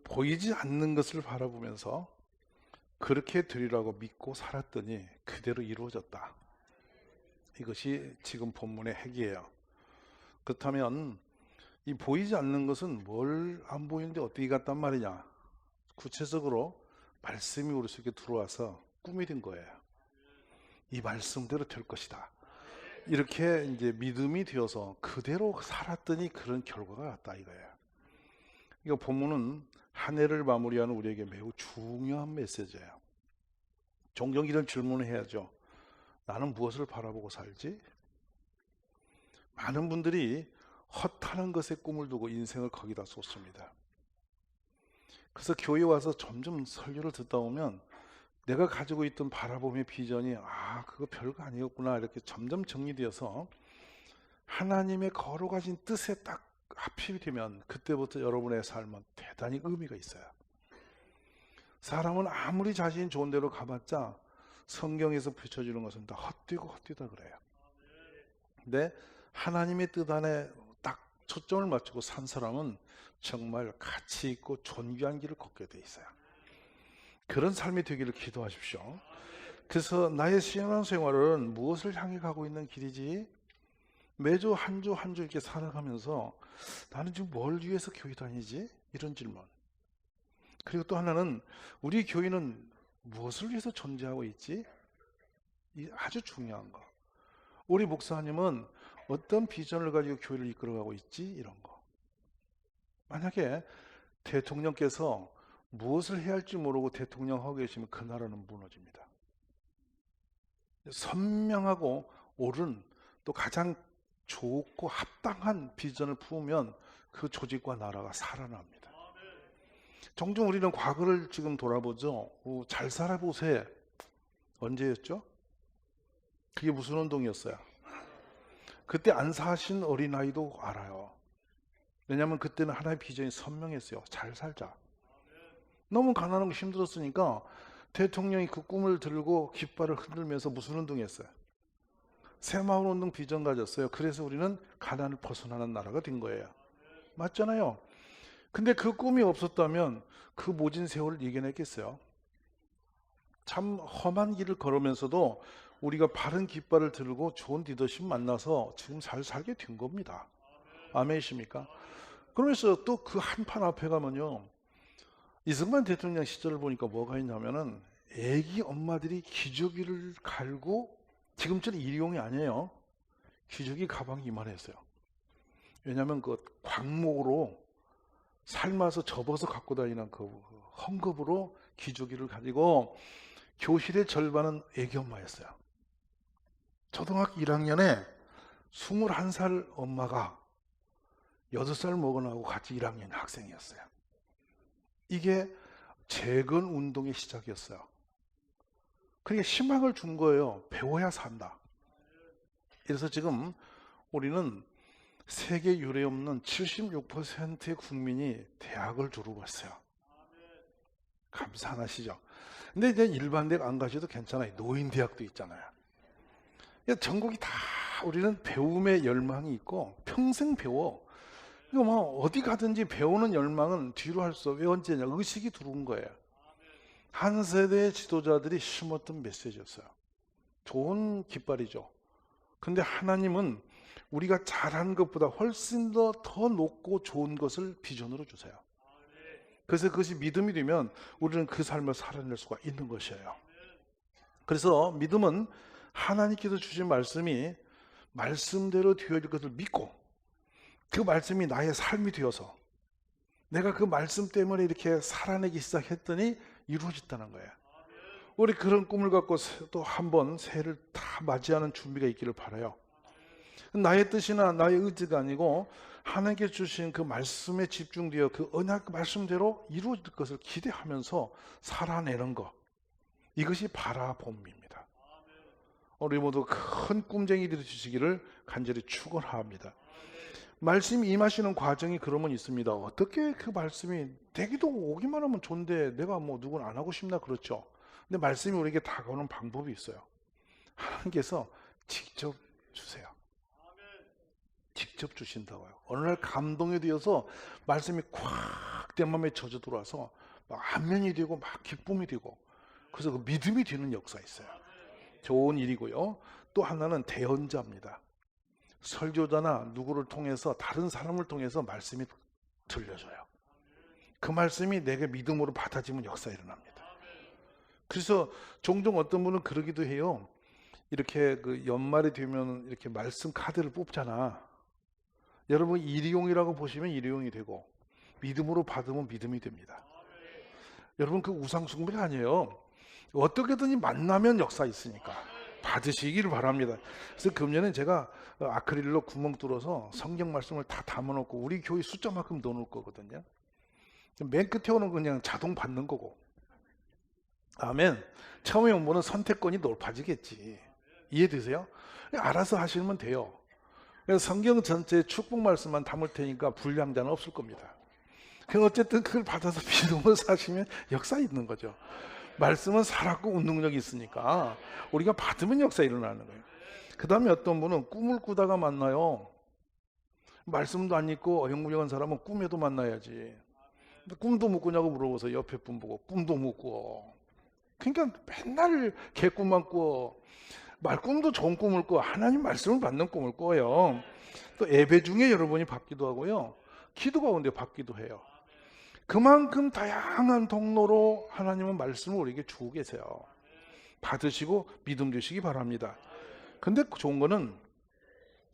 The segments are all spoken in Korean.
보이지 않는 것을 바라보면서 그렇게 드리라고 믿고 살았더니 그대로 이루어졌다. 이것이 지금 본문의 핵이에요. 그렇다면 이 보이지 않는 것은 뭘 안 보이는데 어떻게 갔단 말이냐? 구체적으로 말씀이 우리 속에 들어와서 꿈이 된 거예요. 이 말씀대로 될 것이다. 이렇게 이제 믿음이 되어서 그대로 살았더니 그런 결과가 났다 이거예요. 이거 본문은 한 해를 마무리하는 우리에게 매우 중요한 메시지예요. 종종 이런 질문을 해야죠. 나는 무엇을 바라보고 살지? 많은 분들이 헛하는 것에 꿈을 두고 인생을 거기다 쏟습니다. 그래서 교회 와서 점점 설교를 듣다 보면 내가 가지고 있던 바라봄의 비전이 그거 별거 아니었구나 이렇게 점점 정리되어서 하나님의 거룩하신 뜻에 딱 합입이 되면 그때부터 여러분의 삶은 대단히 의미가 있어요. 사람은 아무리 자신이 좋은 대로 가봤자 성경에서 비춰주는 것은 다 헛되다 그래요. 근데 하나님의 뜻 안에 딱 초점을 맞추고 산 사람은 정말 가치 있고 존귀한 길을 걷게 돼 있어요. 그런 삶이 되기를 기도하십시오. 그래서 나의 신앙생활은 무엇을 향해 가고 있는 길이지? 매주 한 주 한 주 이렇게 살아가면서 나는 지금 뭘 위해서 교회 다니지? 이런 질문. 그리고 또 하나는 우리 교회는 무엇을 위해서 존재하고 있지? 이 아주 중요한 거. 우리 목사님은 어떤 비전을 가지고 교회를 이끌어가고 있지? 이런 거. 만약에 대통령께서 무엇을 해야 할지 모르고 대통령 하고 계시면 그 나라는 무너집니다. 선명하고 옳은 또 가장 좋고 합당한 비전을 품으면 그 조직과 나라가 살아납니다. 종종 우리는 과거를 지금 돌아보죠. 잘 살아보세. 언제였죠? 그게 무슨 운동이었어요? 그때 안 사신 어린아이도 알아요. 왜냐하면 그때는 하나의 비전이 선명했어요. 잘 살자. 너무 가난하고 힘들었으니까 대통령이 그 꿈을 들고 깃발을 흔들면서 무슨 운동했어요? 새마을 운동 비전 가졌어요. 그래서 우리는 가난을 벗어나는 나라가 된 거예요. 맞잖아요. 근데 그 꿈이 없었다면 그 모진 세월을 이겨냈겠어요? 참 험한 길을 걸으면서도 우리가 바른 깃발을 들고 좋은 리더십 만나서 지금 잘 살게 된 겁니다. 아멘이십니까? 그러면서 또 그 한판 앞에 가면요, 이승만 대통령 시절을 보니까 뭐가 있냐면은 애기 엄마들이 기저귀를 갈고, 지금처럼 일용이 아니에요. 기저귀 가방이 이만했어요. 왜냐하면 그 광목으로 삶아서 접어서 갖고 다니는 그 헝겊으로 기저귀를 가지고 교실의 절반은 애기 엄마였어요. 초등학교 1학년에 21살 엄마가 6살 먹어나고 같이 1학년 학생이었어요. 이게 재건 운동의 시작이었어요. 그러니까 희망을 준 거예요. 배워야 산다. 그래서 지금 우리는 세계 유례 없는 76%의 국민이 대학을 졸업을 했어요. 감사하시죠? 근데 이제 일반대학 안 가셔도 괜찮아요. 노인대학도 있잖아요. 전국이 다 우리는 배움의 열망이 있고 평생 배워. 이거 뭐 어디 가든지 배우는 열망은 뒤로 할 수 없어요. 왜 언제냐? 의식이 들어온 거예요. 한 세대의 지도자들이 심었던 메시지였어요. 좋은 깃발이죠. 근데 하나님은 우리가 잘하는 것보다 훨씬 더 높고 좋은 것을 비전으로 주세요. 그래서 그것이 믿음이 되면 우리는 그 삶을 살아낼 수가 있는 것이에요. 그래서 믿음은 하나님께서 주신 말씀이 말씀대로 되어질 것을 믿고 그 말씀이 나의 삶이 되어서 내가 그 말씀 때문에 이렇게 살아내기 시작했더니 이루어졌다는 거예요. 우리 그런 꿈을 갖고 또 한 번 새해를 다 맞이하는 준비가 있기를 바라요. 나의 뜻이나 나의 의지가 아니고 하나님께 주신 그 말씀에 집중되어 그 언약 말씀대로 이루어질 것을 기대하면서 살아내는 것, 이것이 바라봄입니다. 우리 모두 큰 꿈쟁이들이 되시기를 간절히 축원합니다. 말씀이 임하시는 과정이 그러면 있습니다. 어떻게 그 말씀이 되기도 오기만 하면 좋은데 내가 뭐 누군 안 하고 싶나 그렇죠. 근데 말씀이 우리에게 다가오는 방법이 있어요. 하나님께서 직접 주세요. 직접 주신다고요. 어느 날 감동이 되어서 말씀이 콱 악대맘에 젖어 들어와서 막 안면이 되고 막 기쁨이 되고, 그래서 그 믿음이 되는 역사 있어요. 좋은 일이고요. 또 하나는 대언자입니다. 설교자나 누구를 통해서, 다른 사람을 통해서 말씀이 들려져요. 그 말씀이 내게 믿음으로 받아지면 역사 일어납니다. 그래서 종종 어떤 분은 그러기도 해요. 이렇게 그 연말이 되면 이렇게 말씀 카드를 뽑잖아. 여러분 일회용이라고 보시면 일회용이 되고, 믿음으로 받으면 믿음이 됩니다. 여러분 그 우상숭배가 아니에요. 어떻게든 만나면 역사 있으니까 받으시기를 바랍니다. 그래서 금년에 제가 아크릴로 구멍 뚫어서 성경 말씀을 다 담아놓고 우리 교회 숫자만큼 넣어놓을 거거든요. 맨 끝에 오는 그냥 자동 받는 거고. 아멘. 처음에 온 분은 선택권이 높아지겠지. 이해되세요? 알아서 하시면 돼요. 그래서 성경 전체에 축복 말씀만 담을 테니까 불량자는 없을 겁니다. 어쨌든 그걸 받아서 믿음으로 사시면 역사 있는 거죠. 말씀은 살았고 운동력이 있으니까 우리가 받으면 역사 일어나는 거예요. 그 다음에 어떤 분은 꿈을 꾸다가 만나요. 말씀도 안 읽고 어영부영한 사람은 꿈에도 만나야지. 근데 꿈도 못 꾸냐고 물어보세요. 옆에 분 보고 꿈도 못 꾸어. 그러니까 맨날 개꿈만 꾸어. 말꿈도 좋은 꿈을 꿔. 하나님 말씀을 받는 꿈을 꿔요. 또 예배 중에 여러분이 받기도 하고요. 기도 가운데 받기도 해요. 그만큼 다양한 통로로 하나님은 말씀을 우리에게 주고 계세요. 받으시고 믿음 주시기 바랍니다. 근데 좋은 거는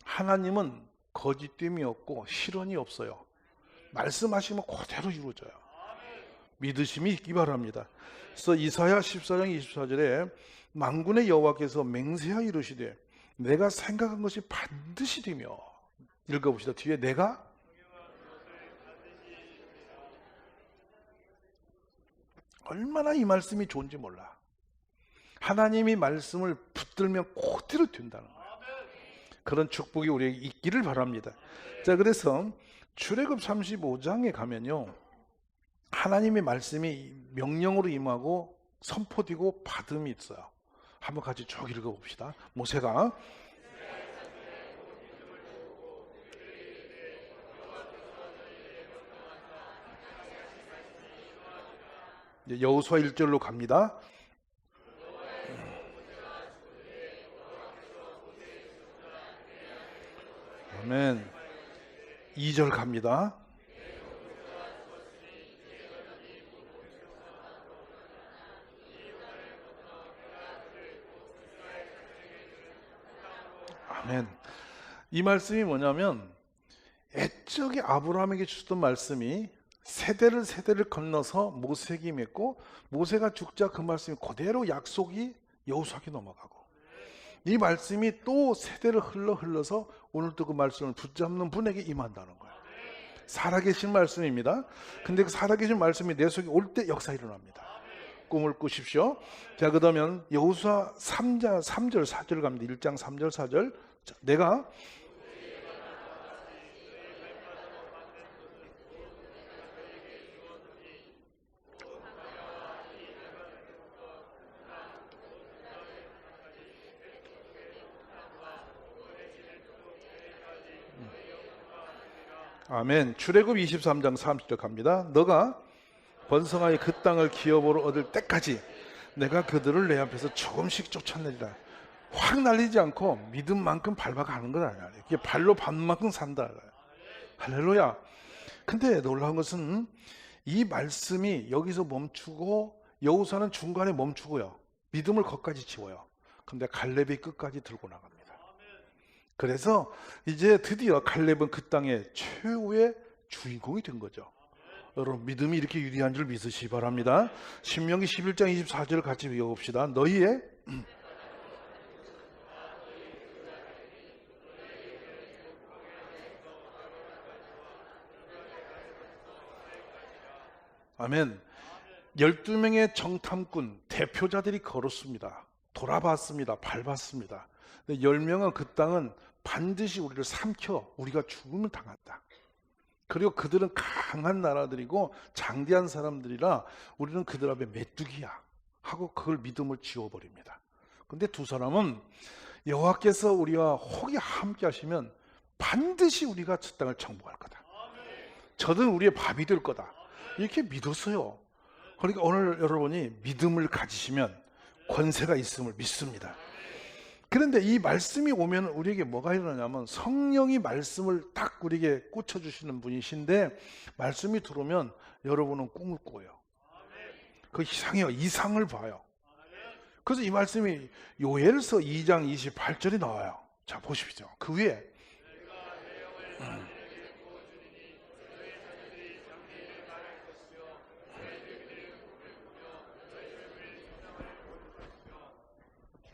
하나님은 거짓됨이 없고 실언이 없어요. 말씀하시면 그대로 이루어져요. 믿으심이 있기 바랍니다. 그래서 이사야 14장 24절에 만군의 여호와께서 맹세하여 이르시되 내가 생각한 것이 반드시 되며, 읽어봅시다. 뒤에 내가 얼마나 이 말씀이 좋은지 몰라. 하나님이 말씀을 붙들면 그대로 된다는 거예요. 그런 축복이 우리에게 있기를 바랍니다. 자, 그래서 출애굽 35장에 가면요, 하나님의 말씀이 명령으로 임하고 선포되고 받음이 있어요. 한번 같이 쭉 읽어봅시다. 모세가 여호수아 1절로 갑니다. 아멘. 2절 갑니다. 아멘. 이 말씀이 뭐냐면 애적이 아브라함에게 주셨던 말씀이 세대를 건너서 모세에게 맺고, 모세가 죽자 그 말씀이 그대로 약속이 여호수아에게 넘어가고, 이 말씀이 또 세대를 흘러서 오늘도 그 말씀을 붙잡는 분에게 임한다는 거예요. 살아계신 말씀입니다. 근데 그 살아계신 말씀이 내 속에 올 때 역사 일어납니다. 꿈을 꾸십시오. 자, 그러면 여호수아 3절 4절 갑니다. 1장 3절 4절. 자, 내가 아멘. 출애굽 23장 30절 갑니다. 너가 번성하여 그 땅을 기업으로 얻을 때까지 내가 그들을 내 앞에서 조금씩 쫓아내리라. 확 날리지 않고 믿음만큼 밟아가는 건 아니야. 이게 발로 밟는 만큼 산다. 할렐루야. 근데 놀라운 것은 이 말씀이 여기서 멈추고 여호수아는 중간에 멈추고요. 믿음을 거기까지 지워요. 근데 갈렙이 끝까지 들고 나갑니다. 그래서 이제 드디어 갈렙은 그 땅의 최후의 주인공이 된 거죠. 여러분 믿음이 이렇게 유리한 줄 믿으시기 바랍니다. 신명기 11장 24절을 같이 읽어봅시다. 너희의 아멘. 12명의 정탐꾼 대표자들이 걸었습니다. 돌아봤습니다. 밟았습니다. 10명은 그 땅은 반드시 우리를 삼켜 우리가 죽음을 당한다. 그리고 그들은 강한 나라들이고 장대한 사람들이라 우리는 그들 앞에 메뚜기야 하고 그걸 믿음을 지워버립니다. 근데 두 사람은 여호와께서 우리와 혹이 함께 하시면 반드시 우리가 저 땅을 정복할 거다. 저들은 우리의 밥이 될 거다. 이렇게 믿었어요. 그러니까 오늘 여러분이 믿음을 가지시면 권세가 있음을 믿습니다. 그런데 이 말씀이 오면 우리에게 뭐가 일어나냐면 성령이 말씀을 딱 우리에게 꽂혀주시는 분이신데 말씀이 들어오면 여러분은 꿈을 꿔요. 그 이상해요. 이상을 봐요. 그래서 이 말씀이 요엘서 2장 28절이 나와요. 자 보십시오. 그 위에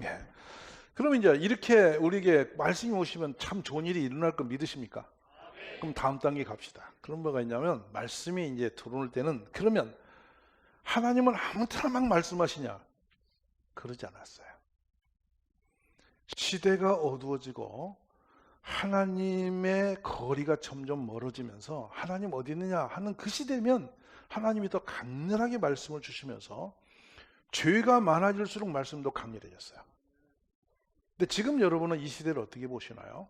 예. 그럼 이제 이렇게 우리에게 말씀이 오시면 참 좋은 일이 일어날 거 믿으십니까? 그럼 다음 단계 갑시다. 그런 뭐가 있냐면 말씀이 이제 들어올 때는 그러면 하나님은 아무 때나 막 말씀하시냐? 그러지 않았어요. 시대가 어두워지고 하나님의 거리가 점점 멀어지면서 하나님 어디 있느냐 하는 그 시대면 하나님이 더 강렬하게 말씀을 주시면서 죄가 많아질수록 말씀도 강렬해졌어요. 근데 지금 여러분은 이 시대를 어떻게 보시나요?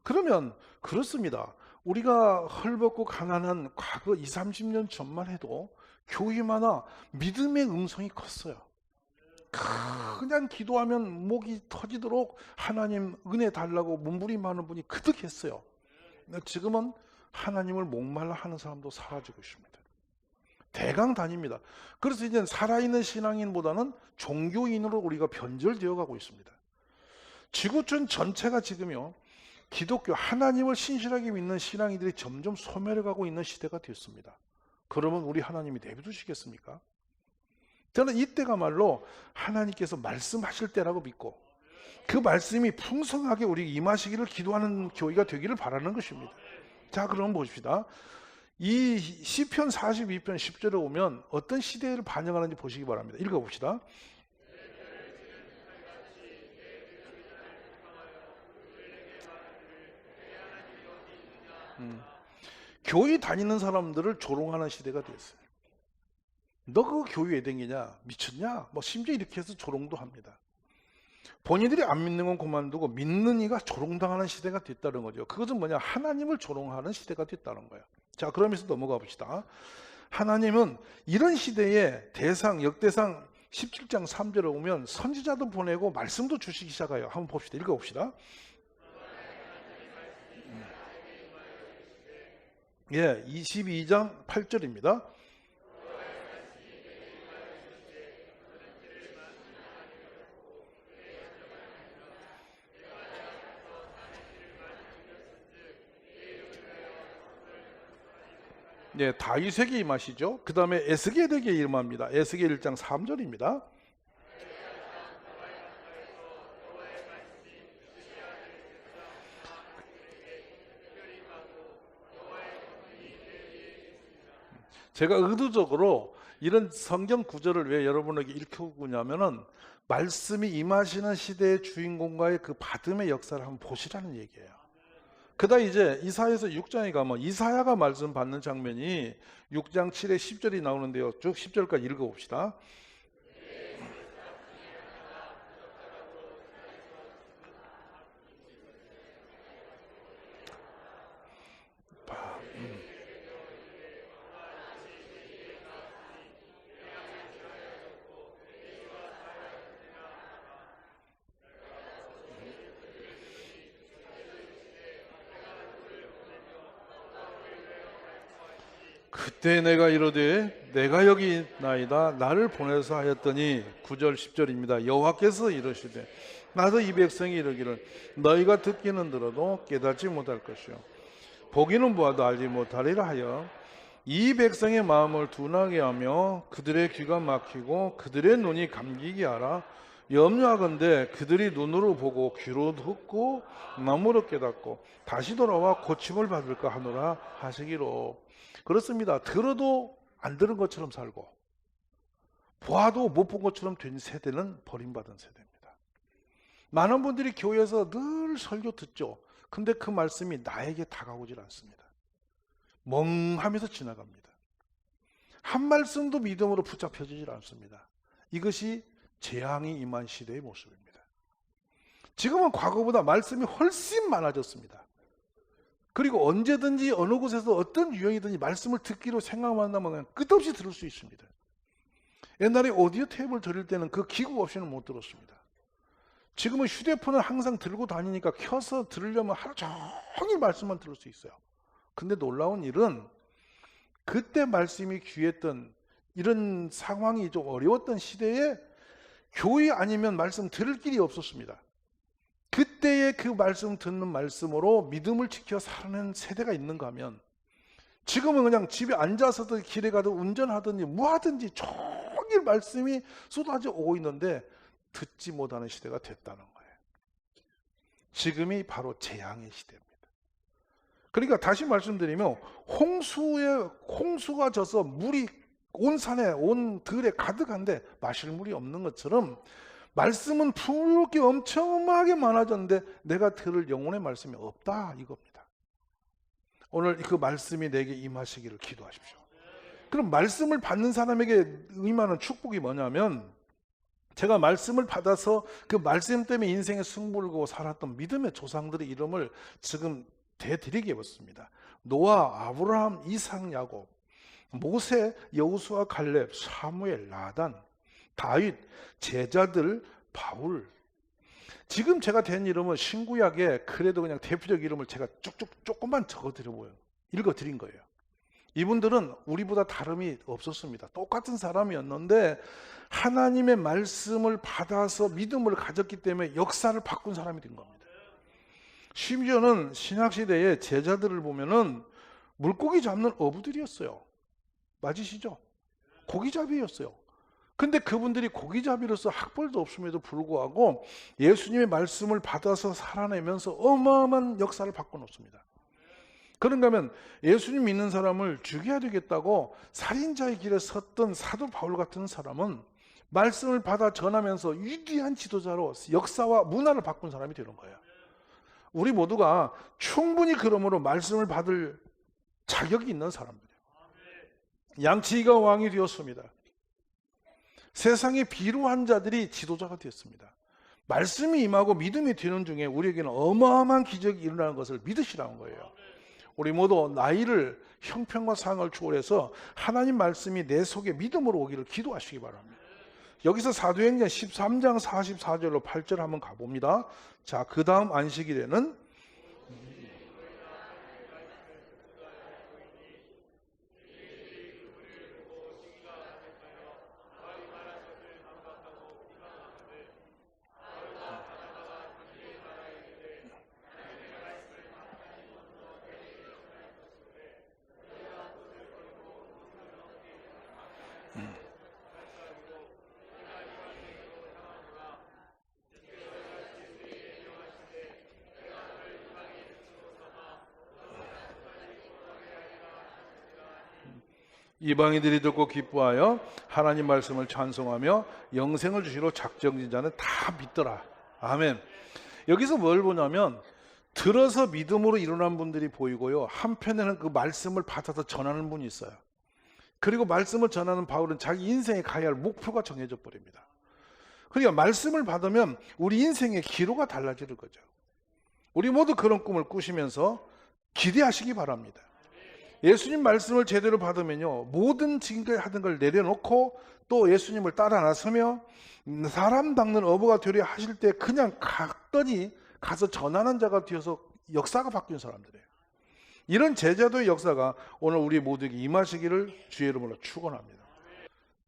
그러면 그렇습니다. 우리가 헐벗고 가난한 과거 20, 30년 전만 해도 교회마다 믿음의 음성이 컸어요. 그냥 기도하면 목이 터지도록 하나님 은혜 달라고 몸부림하는 분이 그득했어요. 지금은 하나님을 목말라 하는 사람도 사라지고 있습니다. 대강 다닙니다. 그래서 이제 살아있는 신앙인보다는 종교인으로 우리가 변절되어 가고 있습니다. 지구촌 전체가 지금요 기독교 하나님을 신실하게 믿는 신앙인들이 점점 소멸해가고 있는 시대가 됐습니다. 그러면 우리 하나님이 내버두시겠습니까? 저는 이때가말로 하나님께서 말씀하실 때라고 믿고 그 말씀이 풍성하게 우리 임하시기를 기도하는 교회가 되기를 바라는 것입니다. 자, 그럼 보십시다. 이 시편 42편 10절에 오면 어떤 시대를 반영하는지 보시기 바랍니다. 읽어봅시다. 교회 다니는 사람들을 조롱하는 시대가 됐어요. 너 그 교회 왜 댕기냐? 미쳤냐? 뭐 심지어 이렇게 해서 조롱도 합니다. 본인들이 안 믿는 건 그만두고 믿는 이가 조롱당하는 시대가 됐다는 거죠. 그것은 뭐냐? 하나님을 조롱하는 시대가 됐다는 거예요. 자, 그러면서 넘어가 봅시다. 하나님은 이런 시대의 대상, 역대상 17장 3절에 오면 선지자도 보내고 말씀도 주시기 시작해요. 한번 봅시다. 읽어봅시다. 예, 22장 8절입니다. 네, 다윗에게 임하시죠. 그 다음에 에스겔에게 임합니다. 에스겔 1장 3절입니다. 제가 의도적으로 이런 성경 구절을 왜 여러분에게 읽혀오냐면은 말씀이 임하시는 시대의 주인공과의 그 받음의 역사를 한번 보시라는 얘기예요. 그다음 이제 이사야서 6장에 가면 이사야가 말씀 받는 장면이 6장 7에 10절이 나오는데요. 쭉 10절까지 읽어봅시다. 그때 내가 이르되 내가 여기 있나이다 나를 보내서 하였더니 9절 10절입니다. 여호와께서 이르시되 나도 이 백성이 이르기를 너희가 듣기는 들어도 깨닫지 못할 것이요 보기는 보아도 알지 못하리라 하여 이 백성의 마음을 둔하게 하며 그들의 귀가 막히고 그들의 눈이 감기게 하라. 염려하건대 그들이 눈으로 보고 귀로 듣고 마음으로 깨닫고 다시 돌아와 고침을 받을까 하노라 하시기로. 그렇습니다. 들어도 안 들은 것처럼 살고 보아도 못 본 것처럼 된 세대는 버림받은 세대입니다. 많은 분들이 교회에서 늘 설교 듣죠. 근데 그 말씀이 나에게 다가오질 않습니다. 멍하면서 지나갑니다. 한 말씀도 믿음으로 붙잡혀지질 않습니다. 이것이 재앙이 임한 시대의 모습입니다. 지금은 과거보다 말씀이 훨씬 많아졌습니다. 그리고 언제든지 어느 곳에서 어떤 유형이든지 말씀을 듣기로 생각만 하면 그냥 끝없이 들을 수 있습니다. 옛날에 오디오 테이프를 들을 때는 그 기구 없이는 못 들었습니다. 지금은 휴대폰을 항상 들고 다니니까 켜서 들으려면 하루 종일 말씀만 들을 수 있어요. 근데 놀라운 일은 그때 말씀이 귀했던 이런 상황이 좀 어려웠던 시대에 교회 아니면 말씀 들을 길이 없었습니다. 그때의 그 말씀 듣는 말씀으로 믿음을 지켜 사는 세대가 있는가 하면 지금은 그냥 집에 앉아서든 길에 가든 운전하든지 뭐하든지 종일 말씀이 쏟아져 오고 있는데 듣지 못하는 시대가 됐다는 거예요. 지금이 바로 재앙의 시대입니다. 그러니까 다시 말씀드리면 홍수가 져서 물이 온 산에 온 들에 가득한데 마실 물이 없는 것처럼 말씀은 품을 게 엄청나게 많아졌는데 내가 들을 영혼의 말씀이 없다 이겁니다. 오늘 그 말씀이 내게 임하시기를 기도하십시오. 그럼 말씀을 받는 사람에게 임하는 축복이 뭐냐면 제가 말씀을 받아서 그 말씀 때문에 인생의 승부를 거고 살았던 믿음의 조상들의 이름을 지금 대드리겠습니다. 노아, 아브라함, 이삭, 야곱, 모세, 여호수아, 갈렙, 사무엘, 나단, 다윗, 제자들, 바울. 지금 제가 된 이름은 신구약에 그래도 그냥 대표적 이름을 제가 쭉쭉 조금만 읽어드린 거예요. 이분들은 우리보다 다름이 없었습니다. 똑같은 사람이었는데 하나님의 말씀을 받아서 믿음을 가졌기 때문에 역사를 바꾼 사람이 된 겁니다. 심지어는 신약시대의 제자들을 보면은 물고기 잡는 어부들이었어요. 맞으시죠? 고기잡이였어요. 근데 그분들이 고기잡이로서 학벌도 없음에도 불구하고 예수님의 말씀을 받아서 살아내면서 어마어마한 역사를 바꿔놓습니다. 그런가 하면 예수님 믿는 사람을 죽여야 되겠다고 살인자의 길에 섰던 사도 바울 같은 사람은 말씀을 받아 전하면서 위대한 지도자로 역사와 문화를 바꾼 사람이 되는 거예요. 우리 모두가 충분히 그러므로 말씀을 받을 자격이 있는 사람들이에요. 양치기가 왕이 되었습니다. 세상에 비루한 자들이 지도자가 되었습니다. 말씀이 임하고 믿음이 되는 중에 우리에게는 어마어마한 기적이 일어나는 것을 믿으시라는 거예요. 우리 모두 나이를 형편과 상을 초월해서 하나님 말씀이 내 속에 믿음으로 오기를 기도하시기 바랍니다. 여기서 사도행전 13장 44절로 8절 한번 가봅니다. 자, 그 다음 안식일에는 이방인들이 듣고 기뻐하여 하나님 말씀을 찬송하며 영생을 주시러 작정진 자는 다 믿더라. 아멘. 여기서 뭘 보냐면 들어서 믿음으로 일어난 분들이 보이고요, 한편에는 그 말씀을 받아서 전하는 분이 있어요. 그리고 말씀을 전하는 바울은 자기 인생에 가야 할 목표가 정해져 버립니다. 그러니까 말씀을 받으면 우리 인생의 기로가 달라지는 거죠. 우리 모두 그런 꿈을 꾸시면서 기대하시기 바랍니다. 예수님 말씀을 제대로 받으면요, 모든 지금까지 하던 걸 내려놓고 또 예수님을 따라 나서며 사람 닦는 어부가 되려 하실 때 그냥 갔더니 가서 전하는 자가 되어서 역사가 바뀐 사람들이에요. 이런 제자도의 역사가 오늘 우리 모두에게 임하시기를 주의 이름으로 축원합니다.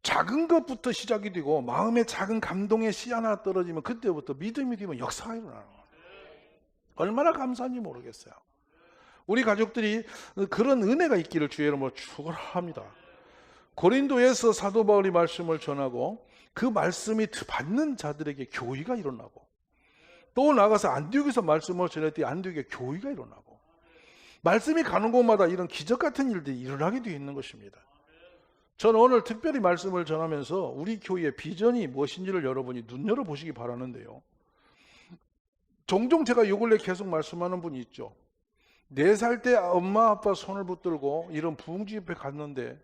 작은 것부터 시작이 되고 마음에 작은 감동의 씨 하나 떨어지면 그때부터 믿음이 되면 역사가 일어나는 거예요. 얼마나 감사한지 모르겠어요. 우리 가족들이 그런 은혜가 있기를 주의 이름으로 축원합니다. 고린도에서 사도 바울이 말씀을 전하고 그 말씀이 받는 자들에게 교회가 일어나고, 또 나가서 안디옥에서 말씀을 전할 때 안디옥에 교회가 일어나고, 말씀이 가는 곳마다 이런 기적 같은 일들이 일어나게 되어 있는 것입니다. 저는 오늘 특별히 말씀을 전하면서 우리 교회의 비전이 무엇인지를 여러분이 눈여겨보시기 바라는데요, 종종 제가 요 근래 계속 말씀하는 분이 있죠. 4살 때 엄마 아빠 손을 붙들고 이런 부흥 집회 갔는데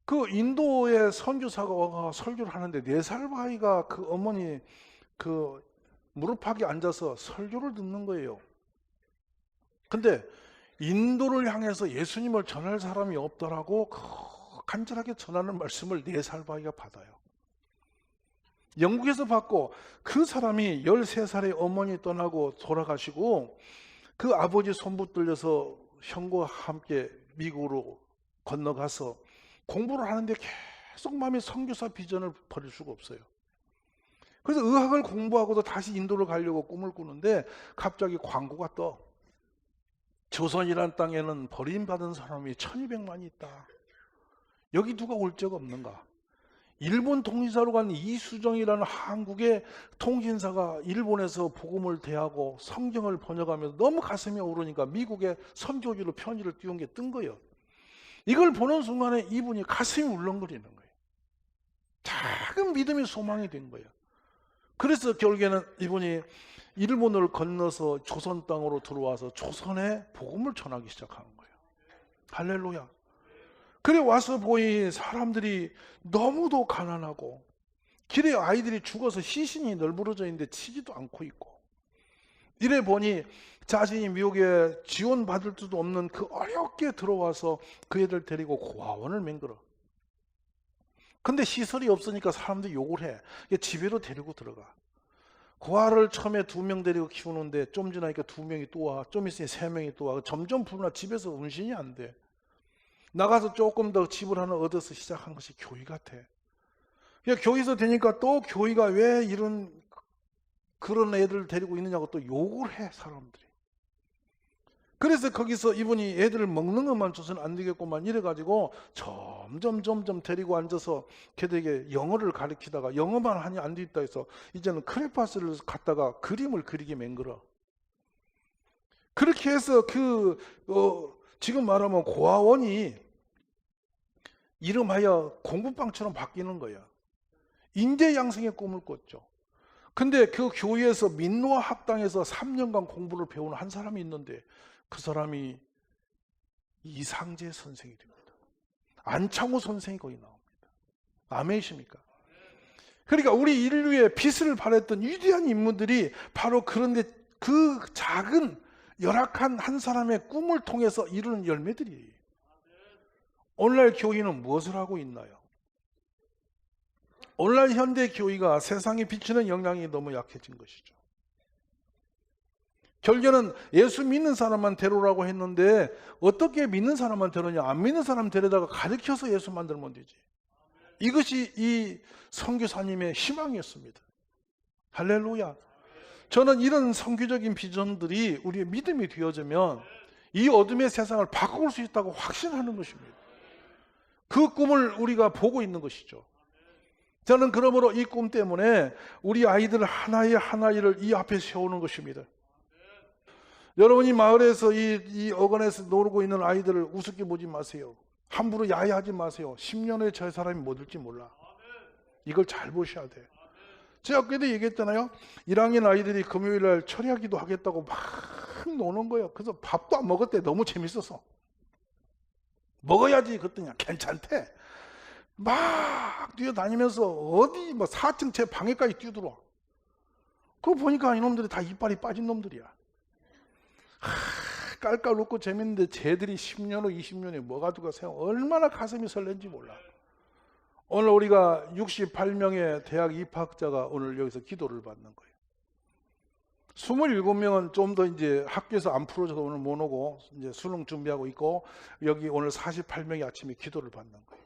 그 인도의 선교사가 와가 설교를 하는데 4살 아이가 그 어머니 그 무릎팍에 앉아서 설교를 듣는 거예요. 근데 인도를 향해서 예수님을 전할 사람이 없더라고 간절하게 전하는 말씀을 4살 바위가 받아요. 영국에서 받고 그 사람이 13살에 어머니 떠나고 돌아가시고 그 아버지 손붙들려서 형과 함께 미국으로 건너가서 공부를 하는데 계속 마음에 선교사 비전을 버릴 수가 없어요. 그래서 의학을 공부하고도 다시 인도를 가려고 꿈을 꾸는데 갑자기 광고가 떠. 조선이란 땅에는 버림받은 사람이 1200만이 있다. 여기 누가 올 적 없는가? 일본 통치자로 간 이수정이라는 한국의 통신사가 일본에서 복음을 대하고 성경을 번역하면서 너무 가슴이 오르니까 미국에 선교지로 편지를 띄운 게 뜬 거예요. 이걸 보는 순간에 이분이 가슴이 울렁거리는 거예요. 작은 믿음의 소망이 된 거예요. 그래서 결국에는 이분이 일본을 건너서 조선 땅으로 들어와서 조선에 복음을 전하기 시작하는 거예요. 할렐루야. 그래 와서 보니 사람들이 너무도 가난하고 길에 아이들이 죽어서 시신이 널브러져 있는데 치지도 않고 있고, 이래 보니 자신이 미국에 지원받을 수도 없는 그 어렵게 들어와서 그 애들 데리고 고아원을 맹글어. 근데 시설이 없으니까 사람들이 욕을 해. 집에로 데리고 들어가. 고아를 처음에 2명 데리고 키우는데 좀 지나니까 2명이 또 와. 좀 있으니 3명이 또 와. 점점 불나. 집에서 운신이 안 돼. 나가서 조금 더 집을 하나 얻어서 시작한 것이 교회 같아. 교회에서 되니까 또 교회가 왜 그런 애들을 데리고 있느냐고 또 욕을 해, 사람들이. 그래서 거기서 이분이 애들을 먹는 것만 줘서는 안 되겠구만 이래가지고 점점 데리고 앉아서 걔들에게 영어를 가르치다가 영어만 하니 안 되겠다 해서 이제는 크레파스를 갖다가 그림을 그리게 맹글어. 그렇게 해서 지금 말하면 고아원이 이름하여 공부방처럼 바뀌는 거야. 인재 양성의 꿈을 꿨죠. 근데 그 교회에서 민노아 학당에서 3년간 공부를 배우는 한 사람이 있는데 그 사람이 이상재 선생이 됩니다. 안창호 선생이 거기 나옵니다. 아멘이십니까? 그러니까 우리 인류의 빛을 발했던 위대한 인물들이 바로 그런데 그 작은 열악한 한 사람의 꿈을 통해서 이루는 열매들이에요. 오늘날 교회는 무엇을 하고 있나요? 오늘날 현대 교회가 세상에 비치는 영향이 너무 약해진 것이죠. 결국에는 예수 믿는 사람만 데려오라고 했는데 어떻게 믿는 사람만 데려오냐? 안 믿는 사람 데려다가 가르쳐서 예수 만들면 되지. 이것이 이 선교사님의 희망이었습니다. 할렐루야. 저는 이런 선교적인 비전들이 우리의 믿음이 되어지면 이 어둠의 세상을 바꿀 수 있다고 확신하는 것입니다. 그 꿈을 우리가 보고 있는 것이죠. 저는 그러므로 이 꿈 때문에 우리 아이들 하나를 이 앞에 세우는 것입니다. 여러분이 마을에서 이 어간에서 놀고 있는 아이들을 우습게 보지 마세요. 함부로 야유하지 마세요. 10년 후에 저 사람이 뭐 될지 몰라. 이걸 잘 보셔야 돼. 제가 그때도 얘기했잖아요. 1학년 아이들이 금요일날 철야기도 하겠다고 막 노는 거예요. 그래서 밥도 안 먹었대. 너무 재밌어서. 먹어야지 그랬더니 괜찮대. 막 뛰어다니면서 어디 4층 제 방에까지 뛰어들어와. 그거 보니까 이놈들이 다 이빨이 빠진 놈들이야. 깔깔 웃고 재밌는데 쟤들이 10년 후 20년에 뭐가 누가 세워 얼마나 가슴이 설렌지 몰라. 오늘 우리가 68명의 대학 입학자가 오늘 여기서 기도를 받는 거예요. 27명은 좀 더 이제 학교에서 안 풀어져서 오늘 못 오고 이제 수능 준비하고 있고, 여기 오늘 48명이 아침에 기도를 받는 거예요.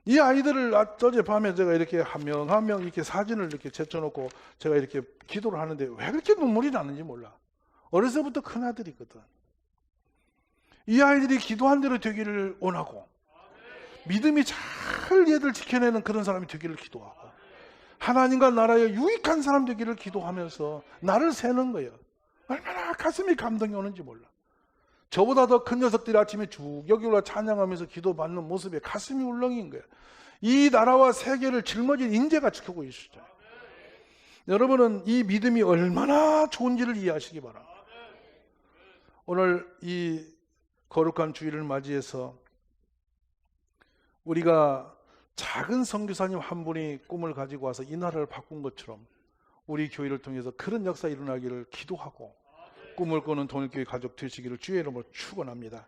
이 아이들을 어젯밤에 제가 이렇게 한 명 이렇게 사진을 이렇게 제쳐놓고 제가 이렇게 기도를 하는데 왜 그렇게 눈물이 나는지 몰라. 어려서부터 큰 아들이거든. 이 아이들이 기도한 대로 되기를 원하고 믿음이 잘 얘들 지켜내는 그런 사람이 되기를 기도하고 하나님과 나라의 유익한 사람 되기를 기도하면서 나를 세는 거예요. 얼마나 가슴이 감동이 오는지 몰라. 저보다 더 큰 녀석들이 아침에 쭉 여기 올라 찬양하면서 기도받는 모습에 가슴이 울렁인 거예요. 이 나라와 세계를 짊어진 인재가 지키고 있으시죠. 여러분은 이 믿음이 얼마나 좋은지를 이해하시기 바랍니다. 오늘 이 거룩한 주일을 맞이해서 우리가 작은 선교사님 한 분이 꿈을 가지고 와서 이 나라를 바꾼 것처럼 우리 교회를 통해서 그런 역사 일어나기를 기도하고 꿈을 꾸는 통일교회 가족 되시기를 주의 이름으로 축원합니다.